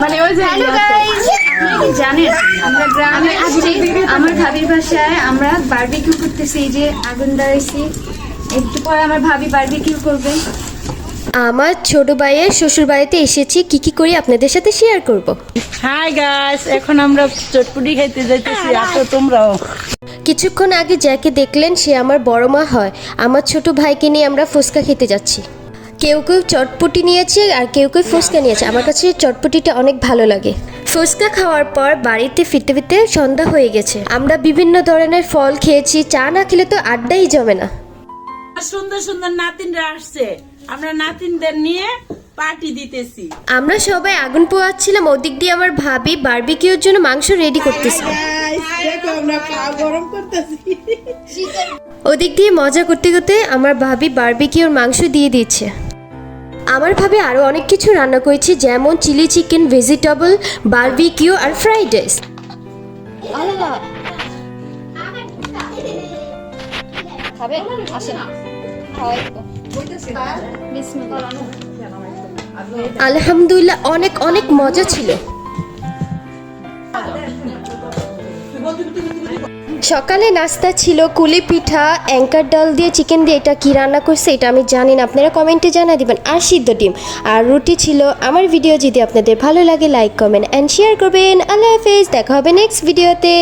মানে ওই যে হ্যালো গাইস, আপনারা কি জানেন আমরা গ্রামে আসছি, আমার ভাবির বাসায় আমরা বারবিকিউ করতেছি। এই যে আগুন ধরাইছি, একটু পরে আমার ভাবি বারবিকিউ করবে। আমার ছোট ভাইয়ের শ্বশুর বাড়িতে এসেছি, কি কি করি আপনাদের সাথে শেয়ার করব। হাই গাইস, এখন আমরা চটপটি খাইতে যাইতেছি, আসো তোমরাও। কিছুক্ষণ আগে যাকে দেখলেন সে আমার বড় মা হয়। আমার ছোট ভাইকে নিয়ে আমরা ফুচকা খেতে যাচ্ছি। কেউ কেউ চটপটি নিয়েছে আর কেউ কেউ ফুচকা নিয়েছে। আমার কাছে চটপটিটা অনেক ভালো লাগে। ফুচকা খাওয়ার পর বাড়িতে ফিরতে ফিরতে সন্ধ্যা হয়ে গেছে। আমরা বিভিন্ন ধরনের ফল খেয়েছি, চা না খেলে তো আড্ডাই জমে না। সুন্দর সুন্দর নাতিনরা আসছে, আমরা নাতিনদের নিয়ে পার্টি দিতেছি। আমরা সবাই আগুন পোয়াচ্ছিলাম, ওদিক দিয়ে আমার ভাবি বারবিকিউর জন্য মাংস রেডি করতেছে। ওদিক দিয়ে মজা করতে করতে আমার ভাবি বারবিকিউর মাংস দিয়ে দিচ্ছে। আমার ভাবি আরও অনেক কিছু রান্না করেছি, যেমন চিলি চিকেন, ভেজিটেবল, বারবিকিউ আর ফ্রাইড রাইস। আলহামদুলিল্লাহ, অনেক অনেক মজা ছিল। সকালে নাস্তা ছিল কুলি পিঠা, অ্যাঙ্কার ডাল দিয়ে চিকেন দিয়ে। এটা কি রান্না করছে এটা আমি জানি না, আপনারা কমেন্টে জানিয়ে দিবেন। আর সিদ্ধ ডিম আর রুটি ছিল। আমার ভিডিও যদি আপনাদের ভালো লাগে লাইক কমেন্ট অ্যান্ড শেয়ার করবেন। আল্লাহ হাফেজ, দেখা হবে নেক্সট ভিডিওতে।